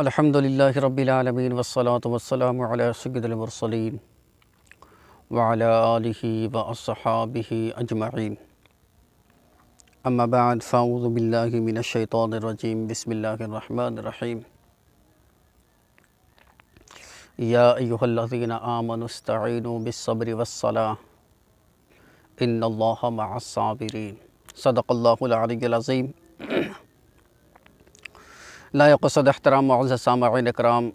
الحمدللہ رب العالمین والصلاة والسلام علی سید المرسلین وعلی آلہ واصحابہ اجمعین اما بعد فاعوذ باللہ من الشیطان الرجیم بسم اللہ الرحمن الرحیم یا ایہا الذین آمنوا استعینوا بالصبر والصلاة ان اللہ مع الصابرین صدق اللہ العلی العظیم۔ لائق صد احترام معزز سامعین اکرام،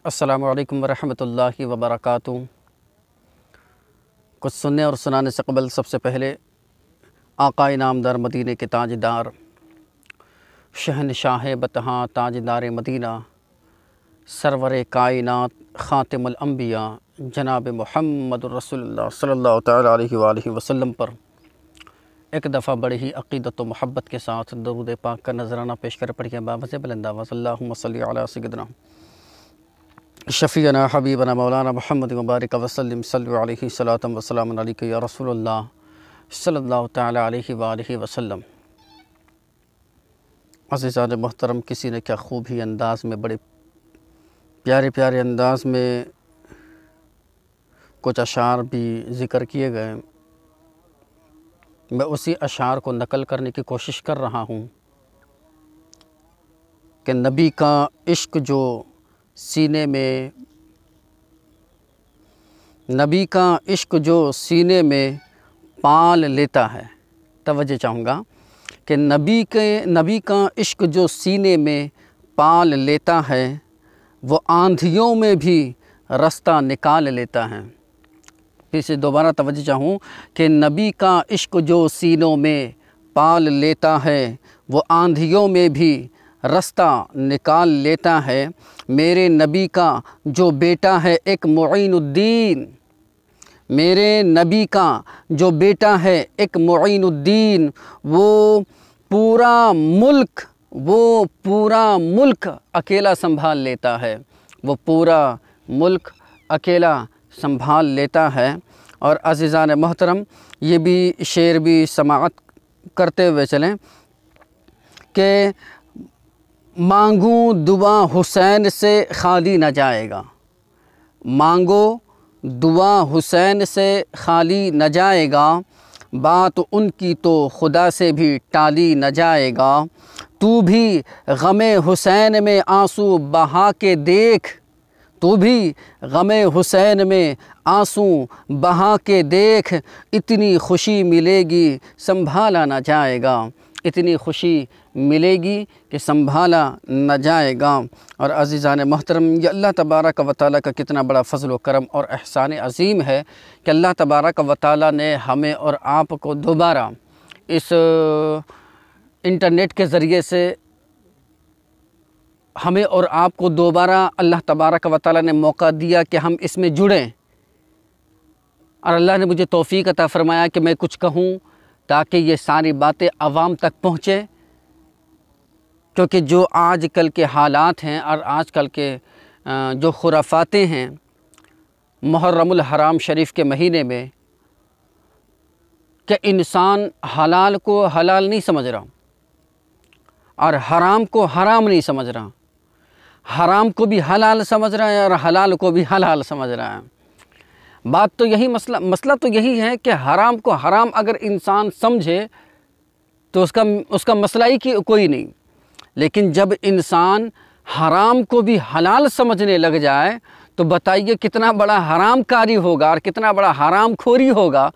السلام علیکم ورحمۃ اللہ وبرکاتہ۔ کچھ سننے اور سنانے سے قبل سب سے پہلے آقا نامدار مدینے کے تاجدار، شہنشاہ بطحاں تاجدار مدینہ، سرور کائنات خاتم الانبیاء جناب محمد رسول اللہ صلی اللہ تعالیٰ علیہ وآلہ وسلم پر ایک دفعہ بڑی ہی عقیدت و محبت کے ساتھ درود پاک کا نذرانہ پیش کر پڑھیے بابت بلند آواز، اللہم صلی علی سیدنا شفیعنا حبیبنا مولانا محمد مبارک وسلم صلی علیہ صلاۃ وسلام علیک یا رسول اللہ صلی اللہ تعالیٰ علیہ وآلہ وسلم۔ عزیزان محترم، کسی نے کیا خوب ہی انداز میں، بڑے پیارے پیارے انداز میں کچھ اشعار بھی ذکر کیے گئے، میں اسی اشعار کو نقل کرنے کی کوشش کر رہا ہوں کہ نبی کا عشق جو سینے میں پال لیتا ہے، توجہ چاہوں گا کہ نبی کا عشق جو سینے میں پال لیتا ہے وہ آندھیوں میں بھی رستہ نکال لیتا ہے۔ پھر سے دوبارہ توجہ چاہوں کہ نبی کا عشق جو سینوں میں پال لیتا ہے وہ آندھیوں میں بھی رستہ نکال لیتا ہے۔ میرے نبی کا جو بیٹا ہے ایک معین الدین، میرے نبی کا جو بیٹا ہے ایک معین الدین، وہ پورا ملک اکیلا سنبھال لیتا ہے، وہ پورا ملک اکیلا سنبھال لیتا ہے۔ اور عزیزان محترم، یہ بھی شعر بھی سماعت کرتے ہوئے چلیں کہ مانگوں دعا حسین سے خالی نہ جائے گا، مانگو دعا حسین سے خالی نہ جائے گا، بات ان کی تو خدا سے بھی ٹالی نہ جائے گا، تو بھی غم حسین میں آنسو بہا کے دیکھ، تو بھی غم حسین میں آنسو بہا کے دیکھ، اتنی خوشی ملے گی سنبھالا نہ جائے گا، اتنی خوشی ملے گی کہ سنبھالا نہ جائے گا۔ اور عزیزان محترم، یہ اللہ تبارک و تعالیٰ کا کتنا بڑا فضل و کرم اور احسان عظیم ہے کہ اللہ تبارک و تعالیٰ نے ہمیں اور آپ کو دوبارہ اس انٹرنیٹ کے ذریعے سے ہمیں اور آپ کو دوبارہ اللہ تبارک و تعالیٰ نے موقع دیا کہ ہم اس میں جڑیں، اور اللہ نے مجھے توفیق عطا فرمایا کہ میں کچھ کہوں تاکہ یہ ساری باتیں عوام تک پہنچے، کیونکہ جو آج کل کے حالات ہیں اور آج کل کے جو خرافاتیں ہیں محرم الحرام شریف کے مہینے میں، کہ انسان حلال کو حلال نہیں سمجھ رہا اور حرام کو حرام نہیں سمجھ رہا، حرام کو بھی حلال سمجھ رہا ہے اور حلال کو بھی حلال سمجھ رہا ہے۔ بات تو یہی مسئلہ تو یہی ہے کہ حرام کو حرام اگر انسان سمجھے تو اس کا مسئلہ ہی کوئی نہیں، لیکن جب انسان حرام کو بھی حلال سمجھنے لگ جائے تو بتائیے کتنا بڑا حرام کاری ہوگا اور کتنا بڑا حرام خوری ہوگا۔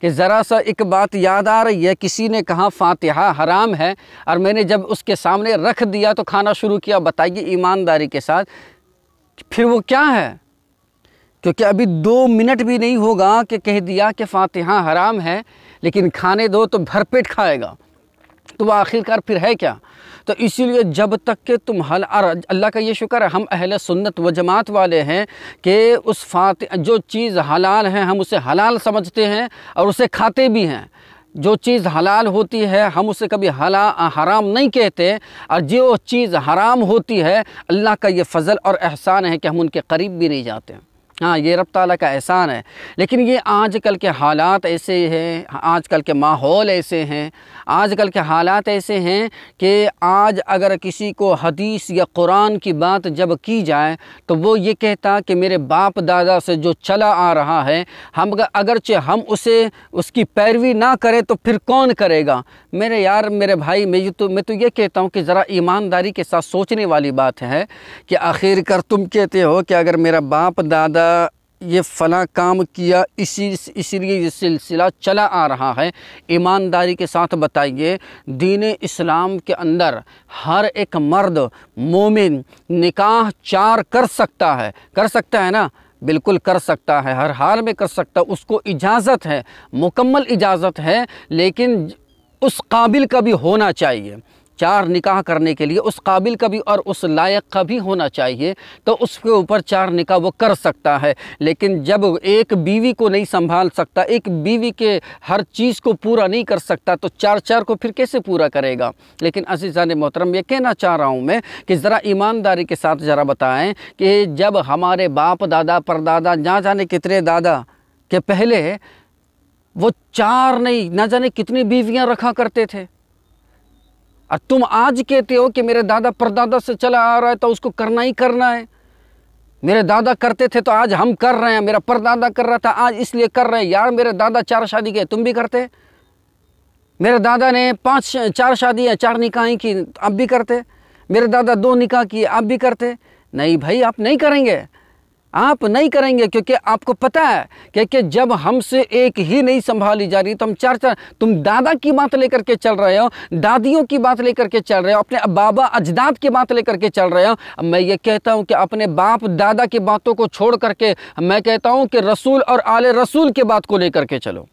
کہ ذرا سا ایک بات یاد آ رہی ہے، کسی نے کہا فاتحہ حرام ہے اور میں نے جب اس کے سامنے رکھ دیا تو کھانا شروع کیا، بتائیے ایمانداری کے ساتھ پھر وہ کیا ہے؟ کیونکہ ابھی 2 منٹ بھی نہیں ہوگا کہ کہہ دیا کہ فاتحہ حرام ہے، لیکن کھانے دو تو بھر پیٹ کھائے گا، تو وہ آخرکار پھر ہے کیا؟ تو اسی لیے جب تک کہ تم اللہ کا یہ شکر ہے ہم اہل سنت و جماعت والے ہیں کہ جو چیز حلال ہے ہم اسے حلال سمجھتے ہیں اور اسے کھاتے بھی ہیں، جو چیز حلال ہوتی ہے ہم اسے کبھی حرام نہیں کہتے، اور جو چیز حرام ہوتی ہے اللہ کا یہ فضل اور احسان ہے کہ ہم ان کے قریب بھی نہیں جاتے ہیں۔ ہاں یہ رب تعالیٰ کا احسان ہے، لیکن یہ آج کل کے حالات ایسے ہیں، آج کل کے ماحول ایسے ہیں، آج کل کے حالات ایسے ہیں کہ آج اگر کسی کو حدیث یا قرآن کی بات جب کی جائے تو وہ یہ کہتا کہ میرے باپ دادا سے جو چلا آ رہا ہے، اگرچہ ہم اس کی پیروی نہ کریں تو پھر کون کرے گا؟ میرے یار، میرے بھائی، میں تو یہ کہتا ہوں کہ ذرا ایمانداری کے ساتھ سوچنے والی بات ہے کہ آخر کار تم کہتے ہو کہ اگر میرا باپ دادا یہ فلاں کام کیا اسی لیے یہ سلسلہ چلا آ رہا ہے، ایمانداری کے ساتھ بتائیے دین اسلام کے اندر ہر ایک مرد مومن نکاح 4 کر سکتا ہے نا؟ بالکل کر سکتا ہے، ہر حال میں کر سکتا ہے، اس کو اجازت ہے، مکمل اجازت ہے، لیکن اس قابل کا بھی ہونا چاہیے 4 نکاح کرنے کے لیے، اس قابل کا بھی اور اس لائق کا بھی ہونا چاہیے، تو اس کے اوپر 4 نکاح وہ کر سکتا ہے۔ لیکن جب ایک بیوی کو نہیں سنبھال سکتا، ایک بیوی کے ہر چیز کو پورا نہیں کر سکتا تو 4 کو پھر کیسے پورا کرے گا؟ لیکن عزیزان محترم، یہ کہنا چاہ رہا ہوں میں کہ ذرا ایمانداری کے ساتھ ذرا بتائیں کہ جب ہمارے باپ دادا پردادا نہ جانے کتنے دادا کے پہلے وہ 4 نہیں نہ جانے کتنی بیویاں رکھا کرتے تھے، اور تم آج کہتے ہو کہ میرے دادا پردادا سے چلا آ رہا ہے تو اس کو کرنا ہی کرنا ہے۔ میرے دادا کرتے تھے تو آج ہم کر رہے ہیں، میرا پردادا کر رہا تھا آج اس لیے کر رہے ہیں۔ یار میرے دادا 4 شادی کیے، تم بھی کرتے؟ میرے دادا نے 4 شادیاں 4 نکاح کی، آپ بھی کرتے؟ میرے دادا 2 نکاح کیے، آپ بھی کرتے؟ نہیں بھائی، آپ نہیں کریں گے، آپ نہیں کریں گے، کیونکہ آپ کو پتہ ہے کہ جب ہم سے ایک ہی نہیں سنبھالی جا رہی تو ہم 4 تم دادا کی بات لے کر کے چل رہے ہو، دادیوں کی بات لے کر کے چل رہے ہو، اپنے بابا اجداد کی بات لے کر کے چل رہے ہو۔ اب میں یہ کہتا ہوں کہ اپنے باپ دادا کی باتوں کو چھوڑ کر کے میں کہتا ہوں کہ رسول اور آل رسول کے بات کو لے کر کے چلو۔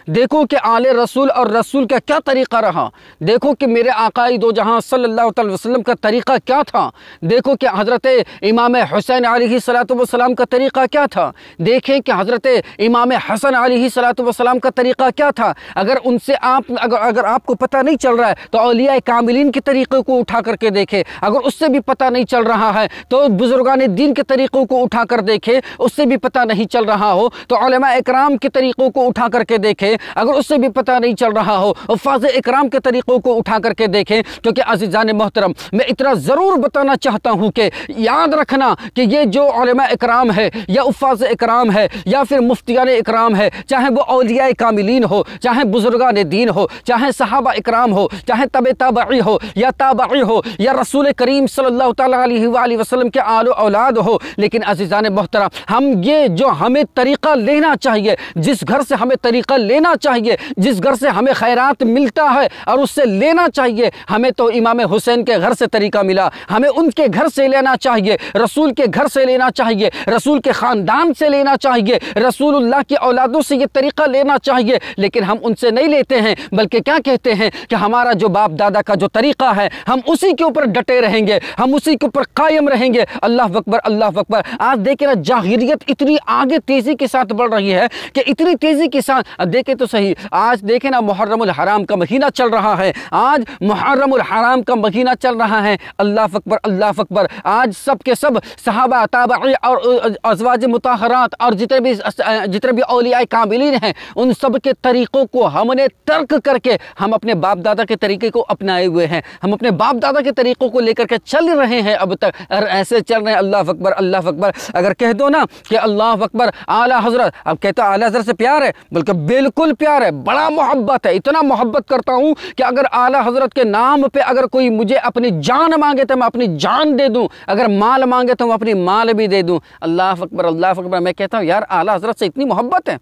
دیکھو کہ آل رسول اور رسول کا کیا طریقہ رہا، دیکھو کہ میرے آقائے دو جہاں صلی اللہ علیہ وسلم کا طریقہ کیا تھا، دیکھو کہ حضرت امام حسین علیہ السلام کا طریقہ کیا تھا، دیکھیں کہ حضرت امام حسن علیہ السلام کا طریقہ کیا تھا۔ اگر ان سے اگر آپ کو پتہ نہیں چل رہا ہے تو اولیاء کاملین کے طریقے کو اٹھا کر کے دیکھیں، اگر اس سے بھی پتہ نہیں چل رہا ہے تو بزرگان دین کے طریقوں کو اٹھا کر دیکھیں، اس سے بھی پتہ نہیں چل رہا ہو تو علماء اکرام کے طریقوں کو اٹھا کر کے دیکھیں، اگر اس سے بھی پتہ نہیں چل رہا ہو حفاظ اکرام کے طریقوں کو اٹھا کر کے دیکھیں۔ کیونکہ عزیزان محترم، میں اتنا ضرور بتانا چاہتا ہوں کہ یاد رکھنا کہ یہ جو علماء اکرام ہے یا حفاظ اکرام ہے یا پھر مفتیان اکرام ہے، چاہے وہ اولیاء کاملین ہو، چاہے بزرگان دین ہو، چاہے صحابہ اکرام ہو، چاہے تبع تابعی ہو یا تابعی ہو یا رسول کریم صلی اللہ تعالیٰ علیہ وآلہ وسلم کے آل و اولاد ہو، لیکن عزیزان محترم، ہم یہ جو ہمیں طریقہ لینا چاہیے، جس گھر سے ہمیں طریقہ لینا چاہیے، جس گھر سے ہمیں خیرات ملتا ہے اور اس سے لینا چاہیے، ہمیں تو امام حسین کے گھر سے طریقہ ملا، ہمیں ان کے گھر سے لینا چاہیے، رسول کے گھر سے لینا چاہیے، رسول کے خاندان سے لینا چاہیے، رسول اللہ کی اولادوں سے یہ طریقہ لینا چاہیے، لیکن ہم ان سے نہیں لیتے ہیں، بلکہ کیا کہتے ہیں کہ ہمارا جو باپ دادا کا جو طریقہ ہے ہم اسی کے اوپر ڈٹے رہیں گے، ہم اسی کے اوپر قائم رہیں گے۔ اللہ اکبر، اللہ اکبر۔ آج دیکھیں نا، جاہلیت اتنی آگے تیزی کے ساتھ بڑھ رہی ہے کہ اتنی تیزی کے ساتھ دیکھیں تو صحیح، آج دیکھیں نا محرم الحرام کا مہینہ چل رہا ہے، آج محرم الحرام کا مہینہ چل رہا ہے۔ اللہ اکبر، اللہ اکبر۔ آج سب کے سب صحابہ، تابعی اور ازواج مطہرات اور جتنے بھی اولیاء کاملین ہیں، ان سب کے طریقوں کو ہم نے ترک کر کے ہم اپنے باپ دادا کے طریقے کو اپنائے ہوئے ہیں، ہم اپنے باپ دادا کے طریقوں کو لے کر کے چل رہے ہیں اب تک، اور ایسے چل رہے ہیں۔ اللہ اکبر، اللہ اکبر۔ اگر کہہ دو نا کہ اللہ اکبر اعلی حضرت، اب کہتا اعلی حضرت سے پیار ہے، بلکہ بالکل پیار ہے، بڑا محبت ہے، اتنا محبت کرتا ہوں کہ اگر اعلی حضرت کے نام پہ اگر کوئی مجھے اپنی جان مانگے تو میں اپنی جان دے دوں، اگر مال مانگے تو میں اپنی مال بھی دے دوں۔ اللہ اکبر، اللہ اکبر۔ میں کہتا ہوں یار اعلی حضرت سے اتنی محبت ہے،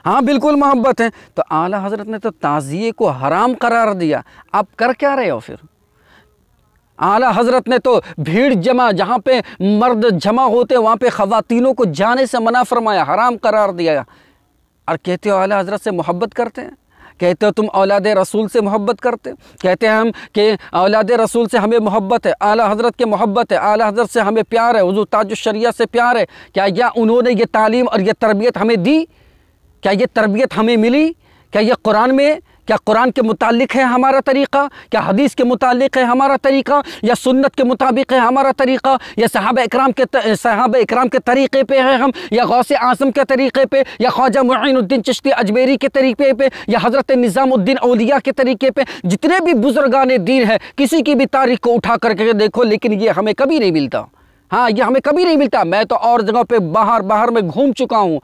ہاں بالکل محبت ہے، تو اعلی حضرت نے تو تعزیے کو حرام قرار دیا، آپ کر کیا رہے ہو پھر؟ اعلی حضرت نے تو بھیڑ جمع، جہاں پہ مرد جمع ہوتے وہاں پہ خواتینوں کو جانے سے منع فرمایا، حرام قرار دیا، اور کہتے ہو اعلی حضرت سے محبت کرتے ہیں، کہتے ہو تم اولاد رسول سے محبت کرتے، کہتے ہیں ہم کہ اولاد رسول سے ہمیں محبت ہے، اعلی حضرت کے محبت ہے، اعلی حضرت سے ہمیں پیار ہے، حضور تاج الشریعہ سے پیار ہے۔ کیا انہوں نے یہ تعلیم اور یہ تربیت ہمیں دی؟ کیا یہ تربیت ہمیں ملی؟ کیا یہ قرآن میں کیا قرآن کے متعلق ہے ہمارا طریقہ؟ کیا حدیث کے متعلق ہے ہمارا طریقہ؟ یا سنت کے مطابق ہے ہمارا طریقہ؟ یا صحابہ اکرام کے طریقے پہ ہے ہم، یا غوث اعظم کے طریقے پہ، یا خواجہ معین الدین چشتی اجمیری کے طریقے پہ، یا حضرت نظام الدین اولیاء کے طریقے پہ؟ جتنے بھی بزرگان دین ہیں، کسی کی بھی تاریخ کو اٹھا کر کے دیکھو، لیکن یہ ہمیں کبھی نہیں ملتا۔ ہاں، یہ ہمیں کبھی نہیں ملتا۔ میں تو اور جگہوں پہ باہر میں گھوم چکا ہوں،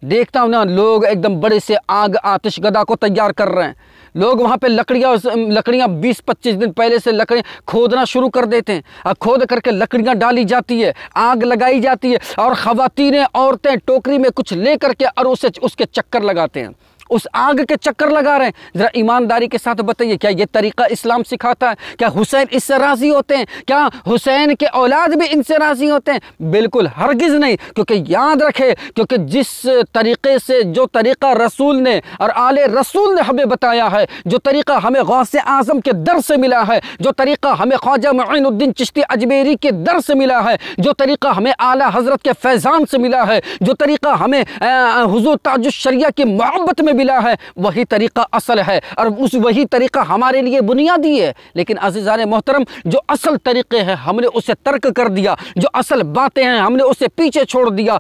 دیکھتا ہوں نا، لوگ ایک دم بڑے سے آتش گدا کو تیار کر رہے ہیں۔ لوگ وہاں پہ لکڑیاں 20-25 دن پہلے سے لکڑیاں کھودنا شروع کر دیتے ہیں، اور کھود کر کے لکڑیاں ڈالی جاتی ہے، آگ لگائی جاتی ہے، اور خواتین عورتیں ٹوکری میں کچھ لے کر کے اور اس کے چکر لگاتے ہیں، اس آگ کے چکر لگا رہے ہیں۔ ذرا ایمانداری کے ساتھ بتائیے، کیا یہ طریقہ اسلام سکھاتا ہے؟ کیا حسین اس سے راضی ہوتے ہیں؟ کیا حسین کے اولاد بھی ان سے راضی ہوتے ہیں؟ بالکل ہرگز نہیں، کیونکہ یاد رکھے، کیونکہ جس طریقے سے، جو طریقہ رسول نے اور آل رسول نے ہمیں بتایا ہے، جو طریقہ ہمیں غوث اعظم کے در سے ملا ہے، جو طریقہ ہمیں خواجہ معین الدین چشتی اجمیری کے در سے ملا ہے، جو طریقہ ہمیں اعلیٰ حضرت کے فیضان سے ملا ہے، جو طریقہ ہمیں حضور تاج الشریعہ کی محبت میں ملا ہے، وہی طریقہ اصل ہے، اور وہی طریقہ ہمارے لیے بنیادی ہے۔ لیکن عزیزان محترم، جو اصل طریقے ہیں ہم نے اسے ترک کر دیا، جو اصل باتیں ہیں ہم نے اسے پیچھے چھوڑ دیا،